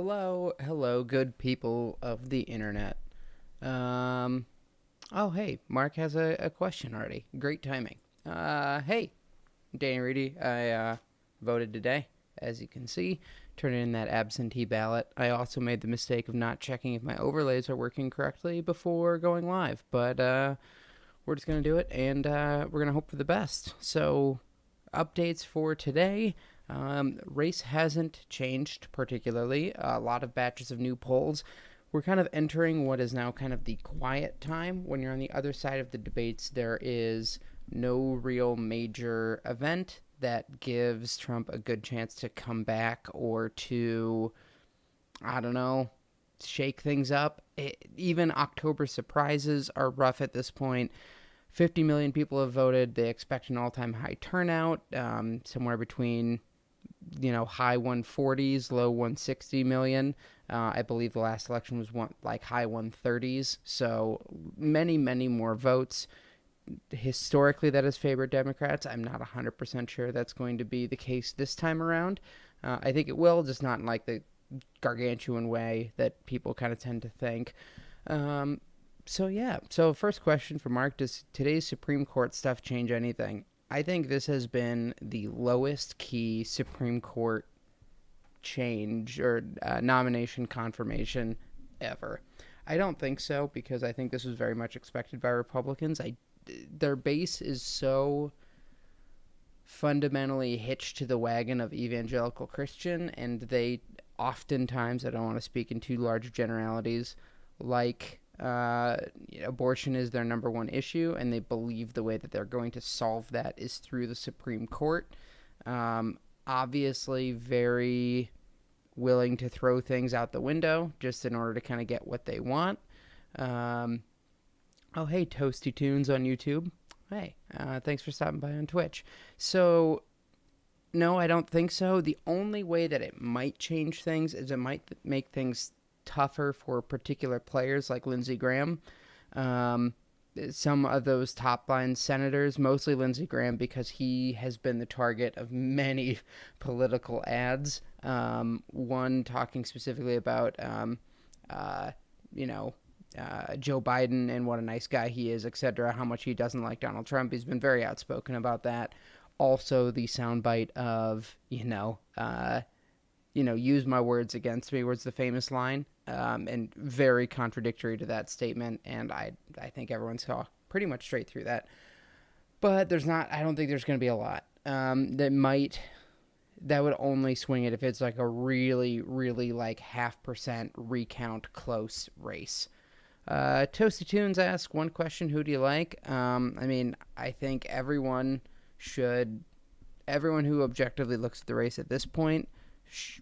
Hello, good people of the internet. Um, oh, hey, Mark has a question already. Great timing. Hey, Danny Reedy, I voted today, as you can see, turning in that absentee ballot. I also made the mistake of not checking if my overlays are working correctly before going live, but we're just gonna do it, and we're gonna hope for the best. So, updates for today. Race hasn't changed particularly. A lot of batches of new polls. We're kind of entering what is now kind of the quiet time. When you're on the other side of the debates, there is no real major event that gives Trump a good chance to come back or to, I don't know, shake things up. Even October surprises are rough at this point. 50 million people have voted. They expect an all-time high turnout, somewhere between high 140s, low 160 million. I believe the last election was high 130s. So many more votes. Historically, that has favored Democrats. I'm not 100% sure that's going to be the case this time around. I think it will, just not in like the gargantuan way that people kind of tend to think. So first question for Mark: does today's Supreme Court stuff change anything? I think this has been the lowest key Supreme Court change or nomination confirmation ever. I don't think so because I think this was very much expected by Republicans. Their base is so fundamentally hitched to the wagon of evangelical Christian, and they oftentimes, I don't want to speak in too large generalities, like abortion is their number one issue, and they believe the way that they're going to solve that is through the Supreme Court. Obviously, very willing to throw things out the window just in order to kind of get what they want. Oh, hey, Toasty Tunes on YouTube. Hey, thanks for stopping by on Twitch. So, no, I don't think so. The only way that it might change things is it might make things tougher for particular players like Lindsey Graham. Some of those top line senators, mostly Lindsey Graham, because he has been the target of many political ads. One talking specifically about, Joe Biden and what a nice guy he is, etc., how much he doesn't like Donald Trump. He's been very outspoken about that. Also, the soundbite of, use my words against me was the famous line, and very contradictory to that statement. And I think everyone saw pretty much straight through that. But I don't think there's going to be a lot. That would only swing it if it's like a really, really like 0.5% recount close race. Toasty Tunes asks one question: who do you like? I think everyone who objectively looks at the race at this point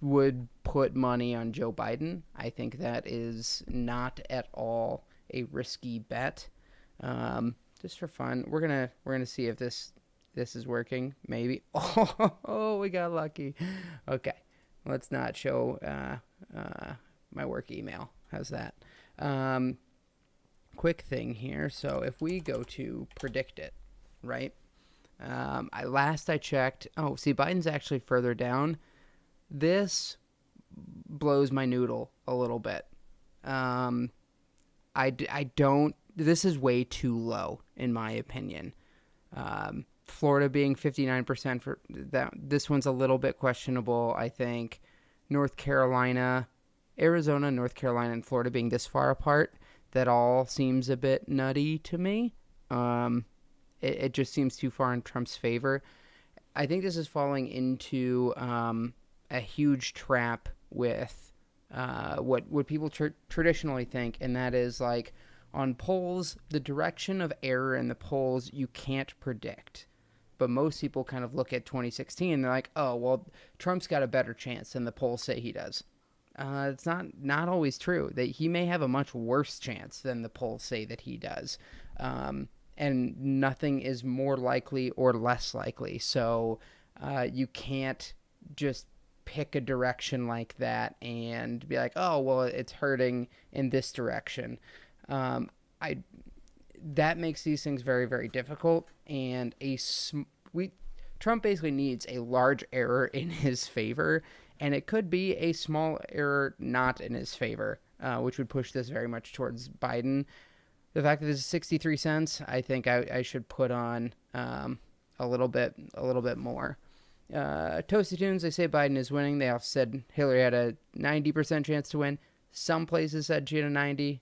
would put money on Joe Biden. I think that is not at all a risky bet. Just for fun, we're gonna see if this is working. Maybe. Oh, we got lucky. Okay, let's not show my work email. How's that? Quick thing here. So if we go to predict it, right? I checked. Oh, see, Biden's actually further down. This blows my noodle a little bit. I don't. This is way too low, in my opinion. Florida being 59% for that. This one's a little bit questionable, I think. North Carolina, Arizona, North Carolina, and Florida being this far apart, that all seems a bit nutty to me. It just seems too far in Trump's favor. I think this is falling into a huge trap with what people traditionally think, and that is like on polls, the direction of error in the polls you can't predict. But most people kind of look at 2016 and they're like, oh, well, Trump's got a better chance than the polls say he does. It's not always true. That he may have a much worse chance than the polls say that he does. And nothing is more likely or less likely. So you can't just pick a direction like that and be like, oh, well, it's hurting in this direction. That makes these things very, very difficult. And Trump basically needs a large error in his favor, And it could be a small error not in his favor, which would push this very much towards Biden. The fact that it's 63 cents, I think I should put on a little bit more. Toasty Tunes, they say Biden is winning. They also said Hillary had a 90% chance to win. Some places said she had a 90.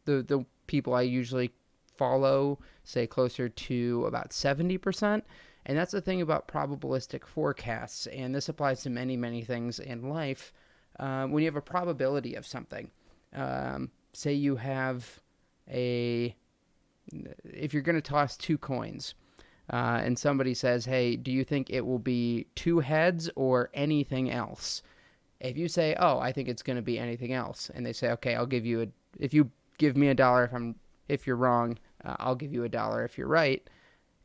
The people I usually follow say closer to about 70%. And that's the thing about probabilistic forecasts, and this applies to many, many things in life. When you have a probability of something, say you have if you're going to toss two coins, and somebody says, hey, do you think it will be two heads or anything else? If you say, oh, I think it's going to be anything else, and they say, okay, I'll give you if you give me $1 if you're wrong, I'll give you $1 if you're right,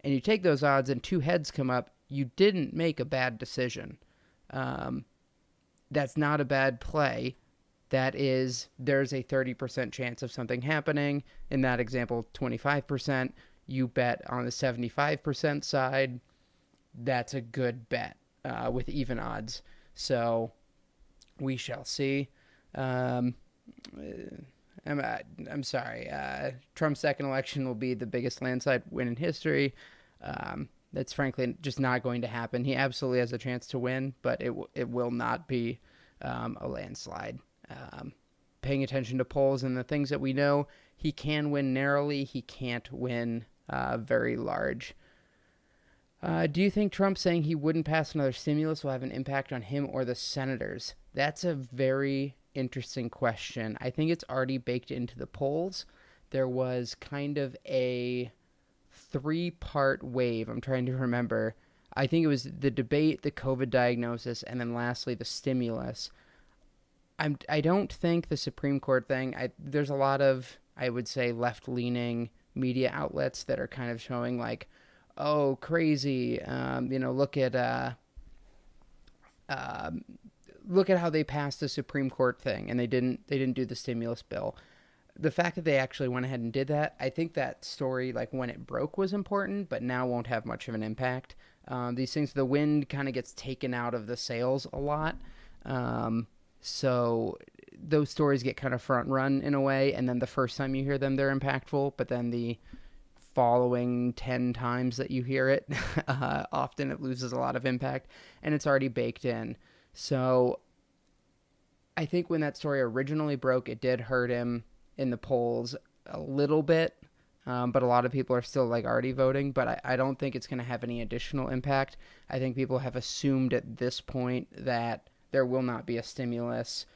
and you take those odds and two heads come up, you didn't make a bad decision. That's not a bad play. That is, there's a 30% chance of something happening. In that example, 25%. You bet on the 75% side. That's a good bet with even odds. So we shall see. I'm sorry. Trump's second election will be the biggest landslide win in history. That's frankly just not going to happen. He absolutely has a chance to win, but it will not be a landslide. Paying attention to polls and the things that we know, he can win narrowly. He can't win very large. Do you think Trump saying he wouldn't pass another stimulus will have an impact on him or the senators? That's a very interesting question. I think it's already baked into the polls. There was kind of a 3-part wave. I'm trying to remember. I think it was the debate, the COVID diagnosis, and then lastly the stimulus. I don't think the Supreme Court thing, there's a lot of, I would say, left-leaning media outlets that are kind of showing like, oh, crazy, look at how they passed the Supreme Court thing and they didn't do the stimulus bill. The fact that they actually went ahead and did that, I think that story, like when it broke, was important, but now won't have much of an impact. These things, the wind kind of gets taken out of the sails a lot. So those stories get kind of front run in a way, and then the first time you hear them, they're impactful, but then the following 10 times that you hear it, often it loses a lot of impact, and it's already baked in. So I think when that story originally broke, it did hurt him in the polls a little bit, but a lot of people are still like already voting, but I don't think it's going to have any additional impact. I think people have assumed at this point that there will not be a stimulus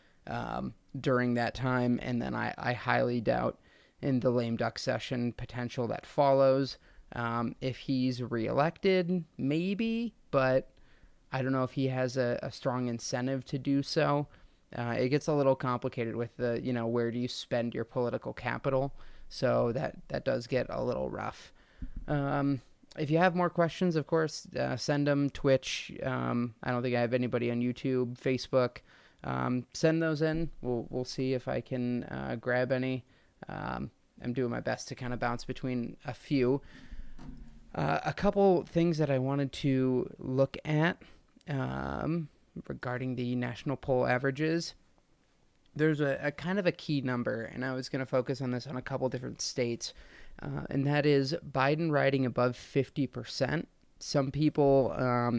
during that time, and then I highly doubt in the lame duck session potential that follows. If he's reelected, maybe, but I don't know if he has a strong incentive to do so. It gets a little complicated with the, where do you spend your political capital? So that does get a little rough. If you have more questions, of course, send them. Twitch. I don't think I have anybody on YouTube, Facebook. Send those in. We'll see if I can grab any. I'm doing my best to kind of bounce between a few. A couple things that I wanted to look at regarding the national poll averages. There's a kind of a key number, and I was going to focus on this on a couple different states. And that is Biden riding above 50%. Some people,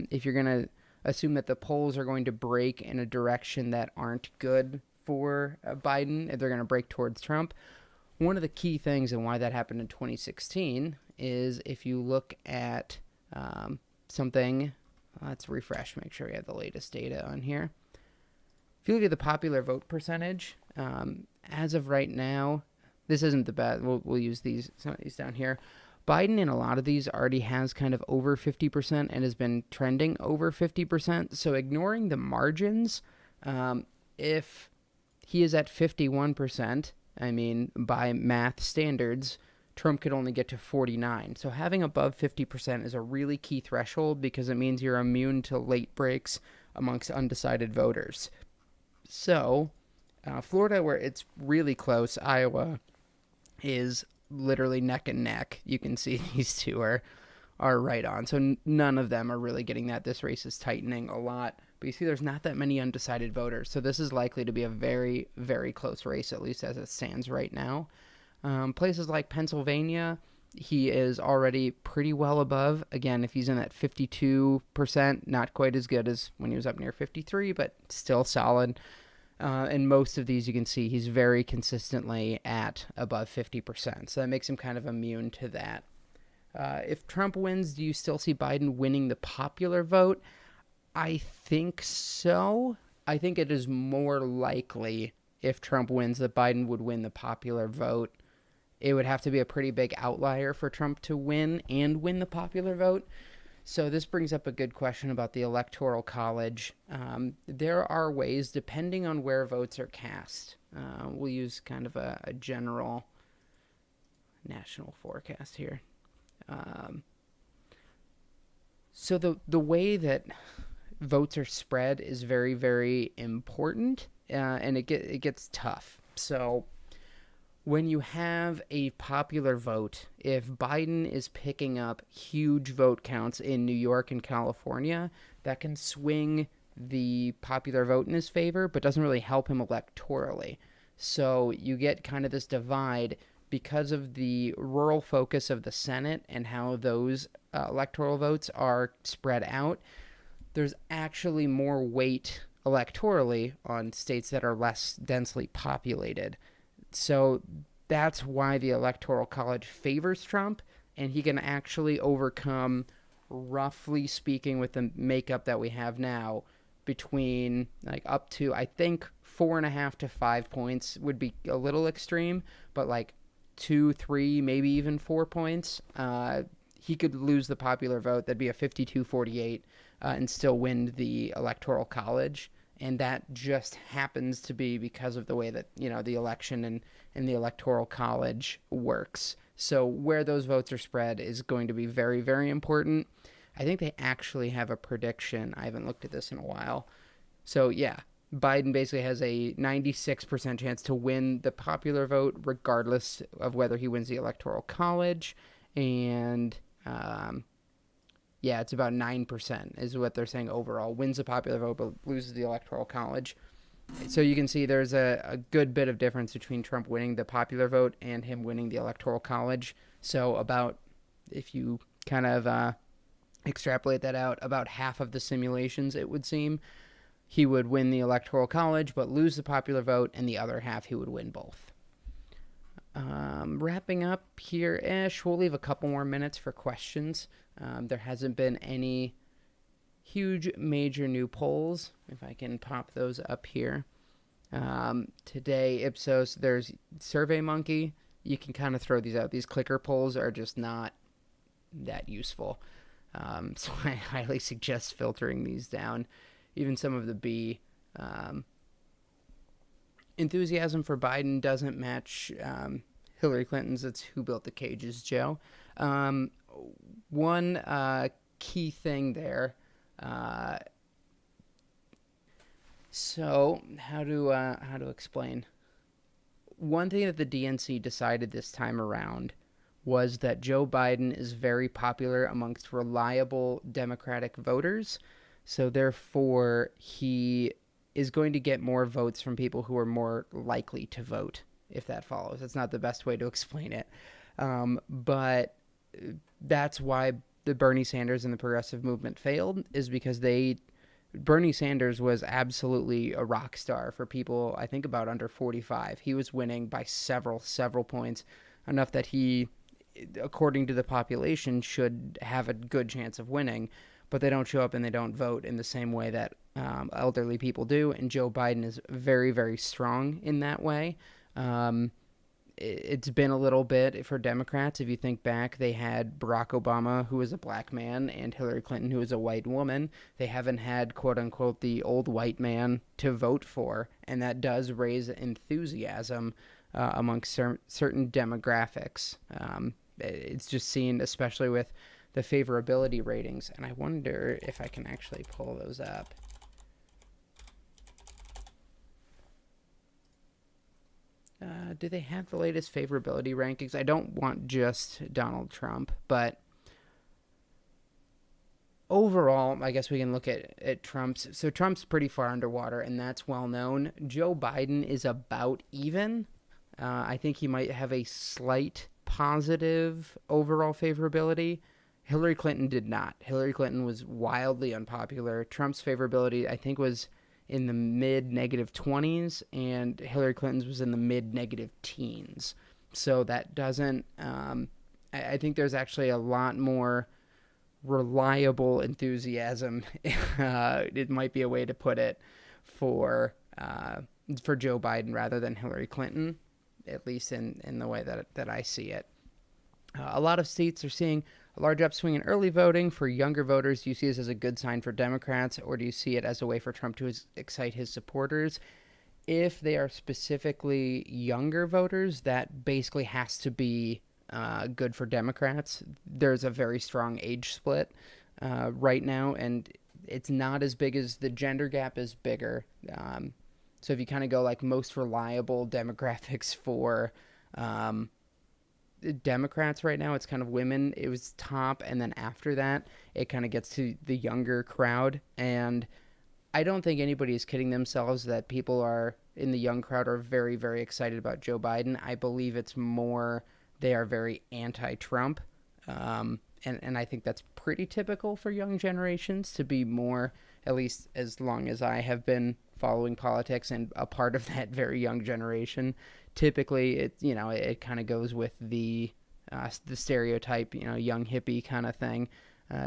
if you're going to assume that the polls are going to break in a direction that aren't good for Biden, if they're going to break towards Trump, one of the key things and why that happened in 2016 is if you look at something, let's refresh, make sure we have the latest data on here. If you look at the popular vote percentage, as of right now, this isn't the best. We'll use some of these down here. Biden in a lot of these already has kind of over 50% and has been trending over 50%. So ignoring the margins, if he is at 51%, I mean, by math standards, Trump could only get to 49. So having above 50% is a really key threshold because it means you're immune to late breaks amongst undecided voters. So Florida, where it's really close, Iowa is literally neck and neck. You can see these two are right on. So none of them are really getting that. This race is tightening a lot. But you see, there's not that many undecided voters. So this is likely to be a very, very close race, at least as it stands right now. Places like Pennsylvania, he is already pretty well above. Again, if he's in that 52%, not quite as good as when he was up near 53, but still solid. In most of these, you can see he's very consistently at above 50%. So that makes him kind of immune to that. If Trump wins, do you still see Biden winning the popular vote? I think so. I think it is more likely if Trump wins that Biden would win the popular vote. It would have to be a pretty big outlier for Trump to win and win the popular vote. So this brings up a good question about the Electoral College. There are ways, depending on where votes are cast. We'll use kind of a general national forecast here. So the way that votes are spread is very, very important, and it gets tough. So when you have a popular vote, if Biden is picking up huge vote counts in New York and California, that can swing the popular vote in his favor, but doesn't really help him electorally. So you get kind of this divide because of the rural focus of the Senate and how those electoral votes are spread out. There's actually more weight electorally on states that are less densely populated. So that's why the Electoral College favors Trump, and he can actually overcome, roughly speaking, with the makeup that we have now, between like up to, I think, 4.5 to 5 points would be a little extreme, but like 2, 3, maybe even 4 points. He could lose the popular vote. That'd be a 52-48 and still win the Electoral College. And that just happens to be because of the way that, the election and the Electoral College works. So where those votes are spread is going to be very, very important. I think they actually have a prediction. I haven't looked at this in a while. So, yeah, Biden basically has a 96% chance to win the popular vote, regardless of whether he wins the Electoral College. And it's about 9% is what they're saying overall. Wins the popular vote, but loses the Electoral College. So you can see there's a good bit of difference between Trump winning the popular vote and him winning the Electoral College. So about, if you kind of extrapolate that out, about half of the simulations, it would seem, he would win the Electoral College but lose the popular vote, and the other half he would win both. Wrapping up here-ish, we'll leave a couple more minutes for questions. There hasn't been any huge major new polls, if I can pop those up here. Today, Ipsos, there's SurveyMonkey. You can kind of throw these out. These clicker polls are just not that useful. So I highly suggest filtering these down. Even some of the B. Enthusiasm for Biden doesn't match Hillary Clinton's. It's Who Built the Cages, Joe. One key thing there. So how to explain? One thing that the DNC decided this time around was that Joe Biden is very popular amongst reliable Democratic voters. So therefore, he is going to get more votes from people who are more likely to vote, if that follows. That's not the best way to explain it. But that's why the Bernie Sanders and the progressive movement failed, is because Bernie Sanders was absolutely a rock star for people, I think, about under 45. He was winning by several points, enough that he, according to the population, should have a good chance of winning. But they don't show up and they don't vote in the same way that elderly people do. And Joe Biden is very, very strong in that way. It's been a little bit for Democrats. If you think back, they had Barack Obama, who was a black man, and Hillary Clinton, who was a white woman. They haven't had, quote unquote, the old white man to vote for. And that does raise enthusiasm amongst certain demographics. It's just seen, especially with the favorability ratings, and I wonder if I can actually pull those up. Do they have the latest favorability rankings? I don't want just Donald Trump, but overall, I guess we can look at Trump's. So Trump's pretty far underwater, and that's well known. Joe Biden is about even. I think he might have a slight positive overall favorability. Hillary Clinton did not. Hillary Clinton was wildly unpopular. Trump's favorability, I think, was in the mid negative 20s, and Hillary Clinton's was in the mid negative teens. So that doesn't. I think there's actually a lot more reliable enthusiasm. It might be a way to put it for Joe Biden rather than Hillary Clinton, at least in the way that I see it. A lot of states are seeing a large upswing in early voting for younger voters. Do you see this as a good sign for Democrats, or do you see it as a way for Trump to excite his supporters? If they are specifically younger voters, that basically has to be good for Democrats. There's a very strong age split right now, and it's not as big as the gender gap is bigger. So if you kind of go like most reliable demographics for Democrats right now, it's kind of women. It was top, and then after that, it kind of gets to the younger crowd. And I don't think anybody is kidding themselves that people are in the young crowd are very, very excited about Joe Biden. I believe it's more they are very anti-Trump, and I think that's pretty typical for young generations to be more, at least as long as I have been following politics and a part of that very young generation. Typically, it kind of goes with the stereotype, young hippie kind of thing.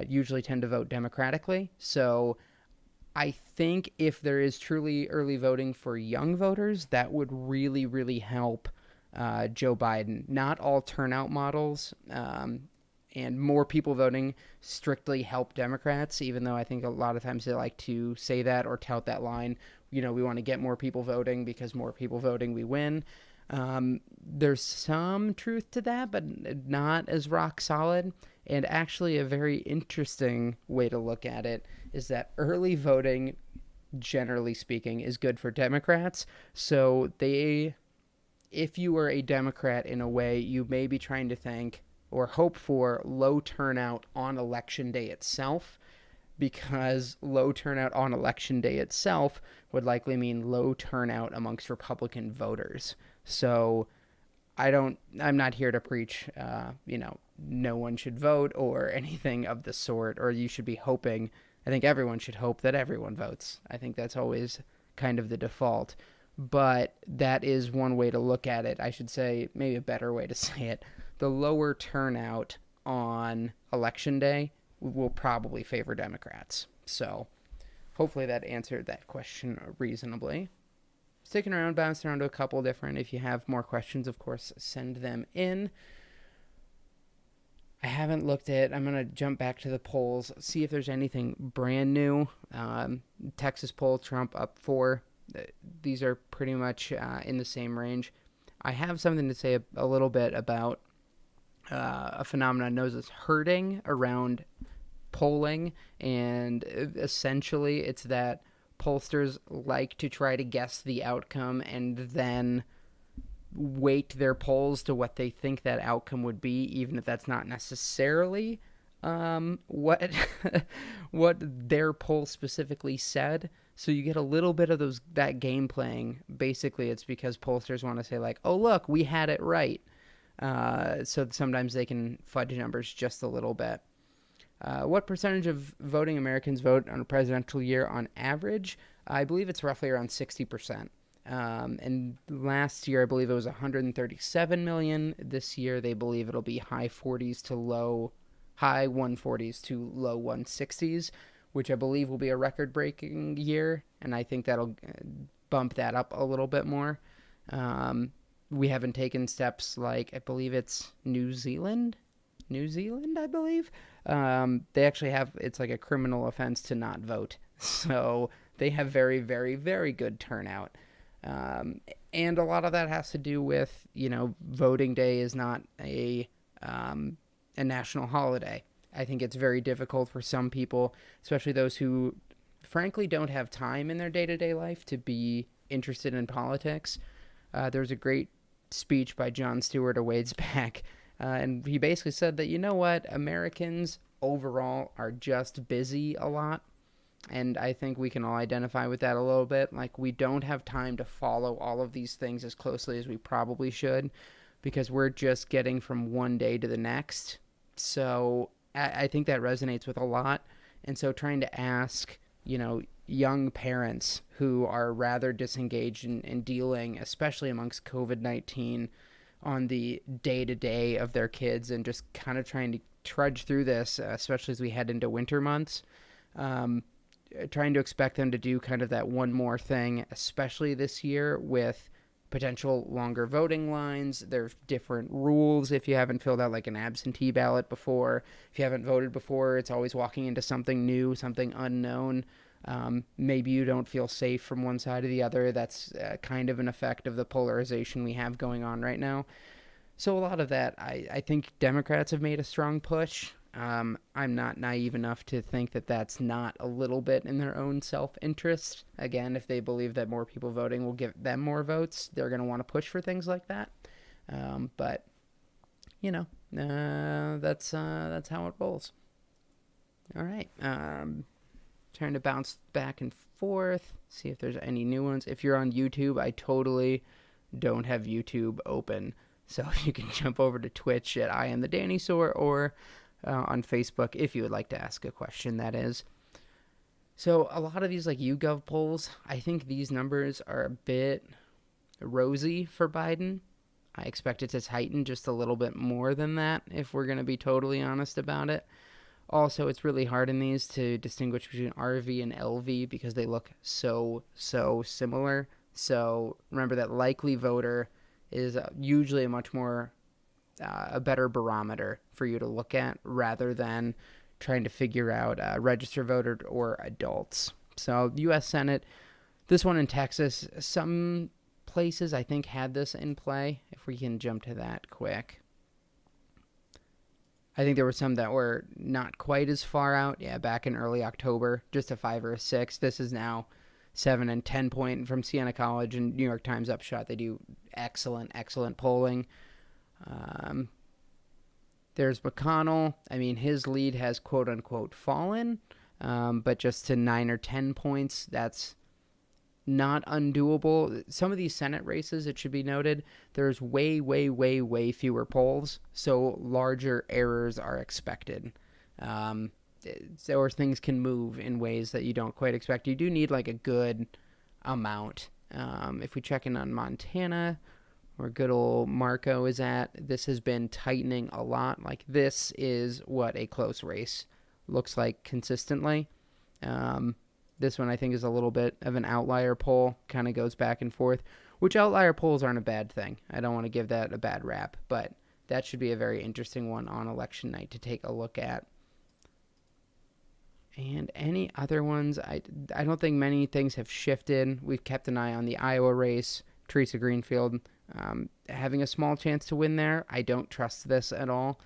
Usually tend to vote democratically. So I think if there is truly early voting for young voters, that would really, really help Joe Biden. Not all turnout models and more people voting strictly help Democrats, even though I think a lot of times they like to say that or tout that line, we want to get more people voting because more people voting, we win. There's some truth to that, but not as rock solid. And actually a very interesting way to look at it is that early voting, generally speaking, is good for Democrats. So if you were a Democrat in a way, you may be trying to think or hope for low turnout on election day itself, because low turnout on election day itself would likely mean low turnout amongst Republican voters. So I'm not here to preach, no one should vote or anything of the sort, or you should be hoping. I think everyone should hope that everyone votes. I think that's always kind of the default. But that is one way to look at it. I should say, maybe a better way to say it. The lower turnout on election day will probably favor Democrats. So hopefully that answered that question reasonably. Sticking around, bouncing around to a couple different. If you have more questions, of course, send them in. I haven't looked at. I'm going to jump back to the polls, see if there's anything brand new. Texas poll, Trump up 4. These are pretty much in the same range. I have something to say a little bit about a phenomenon known as herding around polling, and essentially it's that pollsters like to try to guess the outcome and then weight their polls to what they think that outcome would be, even if that's not necessarily what what their poll specifically said. So you get a little bit of that game playing. Basically, it's because pollsters want to say like, "Oh, look, we had it right." So sometimes they can fudge numbers just a little bit. What percentage of voting Americans vote on a presidential year on average? I believe it's roughly around 60%. And last year, I believe it was 137 million. This year, they believe it'll be high 140s to low 160s, which I believe will be a record-breaking year. And I think that'll bump that up a little bit more. We haven't taken steps like, I believe it's New Zealand, I believe. They actually have, it's like a criminal offense to not vote. So they have very, very, very good turnout. And a lot of that has to do with, voting day is not a national holiday. I think it's very difficult for some people, especially those who frankly don't have time in their day-to-day life to be interested in politics. There's a great speech by Jon Stewart a ways back, and he basically said that, Americans overall are just busy a lot. And I think we can all identify with that a little bit. Like, we don't have time to follow all of these things as closely as we probably should because we're just getting from one day to the next. So I think that resonates with a lot. And so trying to ask, young parents who are rather disengaged in dealing, especially amongst COVID-19, on the day-to-day of their kids and just kind of trying to trudge through this, especially as we head into winter months. Trying to expect them to do kind of that one more thing, especially this year with potential longer voting lines. There's different rules if you haven't filled out like an absentee ballot before. If you haven't voted before, it's always walking into something new, something unknown. Maybe you don't feel safe from one side or the other. That's kind of an effect of the polarization we have going on right now. So a lot of that, I think Democrats have made a strong push. I'm not naive enough to think that that's not a little bit in their own self-interest. Again, if they believe that more people voting will give them more votes, they're going to want to push for things like that. But that's how it rolls. All right. Trying to bounce back and forth, see if there's any new ones. If you're on YouTube, I totally don't have YouTube open. So you can jump over to Twitch at I Am the Danisaur or on Facebook if you would like to ask a question, that is. So a lot of these like YouGov polls, I think these numbers are a bit rosy for Biden. I expect it to tighten just a little bit more than that if we're going to be totally honest about it. Also, it's really hard in these to distinguish between RV and LV because they look so similar. So remember that likely voter is usually a much more a better barometer for you to look at rather than trying to figure out registered voter or adults. So U.S. Senate, this one in Texas, some places I think had this in play. If we can jump to that quick. I think there were some that were not quite as far out. Yeah, back in early October, just a 5 or a 6. This is now 7 and 10 point from Siena College and New York Times Upshot. They do excellent polling. There's McConnell. I mean, his lead has quote unquote fallen, but just to 9 or 10 points. That's not undoable. Some of these Senate races, it should be noted, there's way fewer polls, so larger errors are expected. Or things can move in ways that you don't quite expect. You do need like a good amount. If we check in on Montana, where good old Marco is at, this has been tightening a lot. Like, this is what a close race looks like consistently. This one I think is a little bit of an outlier poll, kind of goes back and forth, which outlier polls aren't a bad thing. I don't want to give that a bad rap, but that should be a very interesting one on election night to take a look at. And any other ones, I don't think many things have shifted. We've kept an eye on the Iowa race. Teresa Greenfield having a small chance to win there. I don't trust this at all.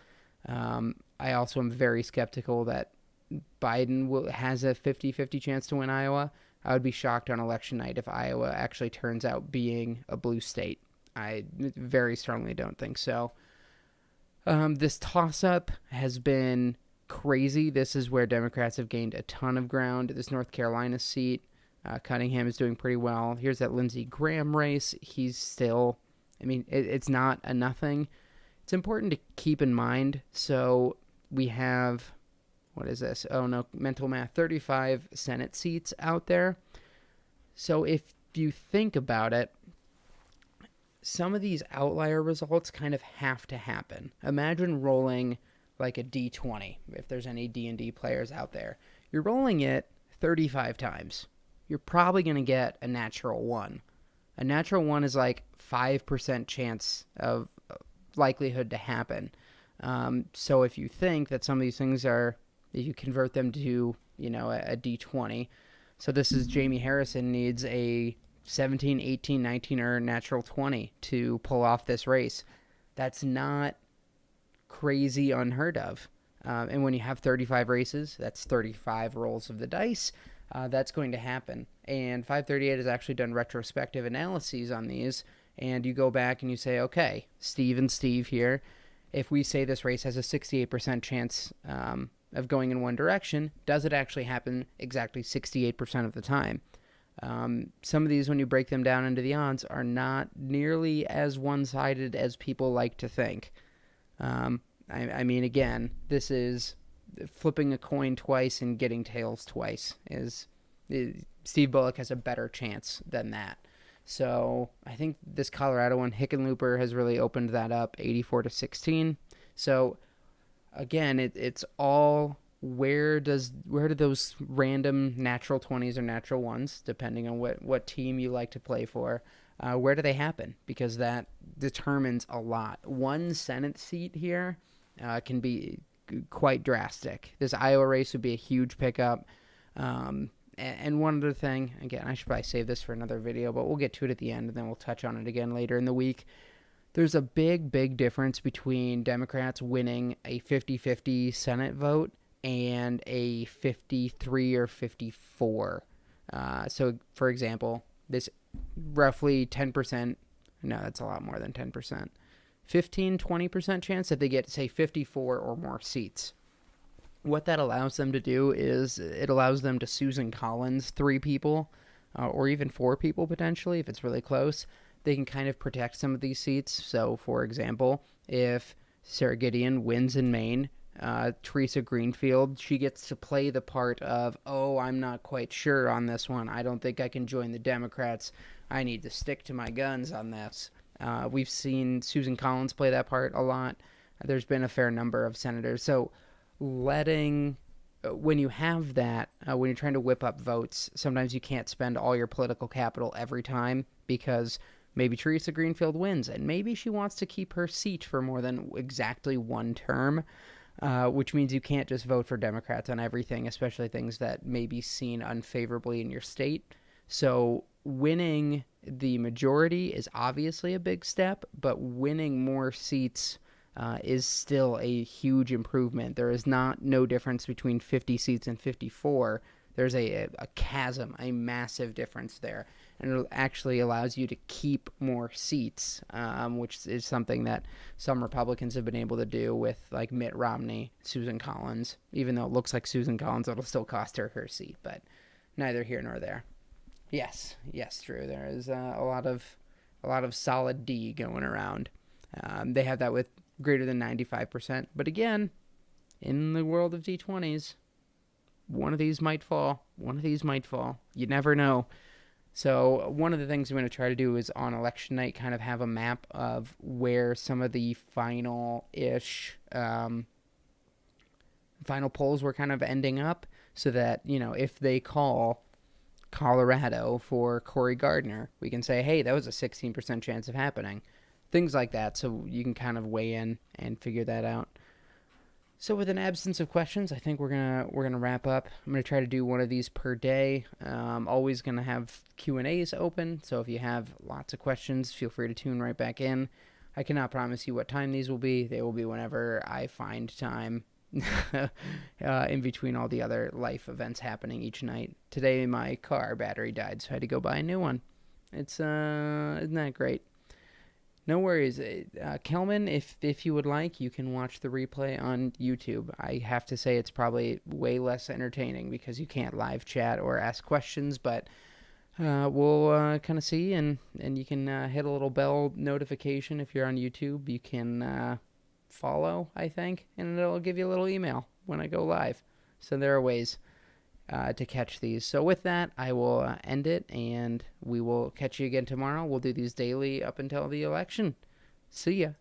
I also am very skeptical that Biden has a 50-50 chance to win Iowa. I would be shocked on election night if Iowa actually turns out being a blue state. I very strongly don't think so. This toss-up has been crazy. This is where Democrats have gained a ton of ground. This North Carolina seat, Cunningham is doing pretty well. Here's that Lindsey Graham race. He's still, it's not a nothing. It's important to keep in mind. So we have, what is this? Oh no, mental math, 35 Senate seats out there. So if you think about it, some of these outlier results kind of have to happen. Imagine rolling like a D20, if there's any D&D players out there. You're rolling it 35 times. You're probably going to get a natural 1. A natural 1 is like 5% chance of likelihood to happen. So if you think that some of these things are, if you convert them to, a D20. So this is Jamie Harrison needs a 17, 18, 19 or natural 20 to pull off this race. That's not crazy unheard of. And when you have 35 races, that's 35 rolls of the dice. That's going to happen. And 538 has actually done retrospective analyses on these. And you go back and you say, okay, Steve and Steve here, if we say this race has a 68% chance of going in one direction. Does it actually happen exactly 68% of the time? Some of these, when you break them down into the odds, are not nearly as one-sided as people like to think. I mean, again, this is flipping a coin twice and getting tails twice. Steve Bullock has a better chance than that. So I think this Colorado one, Hickenlooper, has really opened that up, 84-16. So again, it's all where do those random natural 20s or natural ones, depending on what team you like to play for, where do they happen? Because that determines a lot. One Senate seat here can be quite drastic. This Iowa race would be a huge pickup. And one other thing, again, I should probably save this for another video, but we'll get to it at the end, and then we'll touch on it again later in the week. There's a big difference between Democrats winning a 50-50 Senate vote and a 53 or 54. So, for example, this roughly 10%, no, that's a lot more than 10%, 15-20% chance that they get, say, 54 or more seats. What that allows them to do is it allows them to Susan Collins 3 people, or even 4 people potentially if it's really close. They can kind of protect some of these seats. So, for example, if Sarah Gideon wins in Maine, Teresa Greenfield, she gets to play the part of, oh, I'm not quite sure on this one. I don't think I can join the Democrats. I need to stick to my guns on this. We've seen Susan Collins play that part a lot. There's been a fair number of senators. So when you have that, when you're trying to whip up votes, sometimes you can't spend all your political capital every time because maybe Teresa Greenfield wins and maybe she wants to keep her seat for more than exactly one term, which means you can't just vote for Democrats on everything, especially things that may be seen unfavorably in your state. So winning the majority is obviously a big step, but winning more seats is still a huge improvement. There is no difference between 50 seats and 54. There's a chasm, a massive difference there. And it actually allows you to keep more seats, which is something that some Republicans have been able to do with, like, Mitt Romney, Susan Collins. Even though it looks like Susan Collins, it'll still cost her seat, but neither here nor there. Yes, Drew, there is a lot of solid D going around. They have that with greater than 95%. But again, in the world of D20s, one of these might fall. You never know. So one of the things I'm going to try to do is on election night kind of have a map of where some of the final-ish final polls were kind of ending up so that, if they call Colorado for Cory Gardner, we can say, hey, that was a 16% chance of happening. Things like that, so you can kind of weigh in and figure that out. So with an absence of questions, I think we're gonna wrap up. I'm gonna try to do one of these per day. Always gonna have Q&As open, so if you have lots of questions, feel free to tune right back in. I cannot promise you what time these will be. They will be whenever I find time in between all the other life events happening each night. Today my car battery died, so I had to go buy a new one. Isn't that great? No worries. Kelman, if you would like, you can watch the replay on YouTube. I have to say it's probably way less entertaining because you can't live chat or ask questions, but we'll kind of see, and you can hit a little bell notification if you're on YouTube. You can follow, I think, and it'll give you a little email when I go live. So there are ways to catch these. So with that, I will end it, and we will catch you again tomorrow. We'll do these daily up until the election. See ya.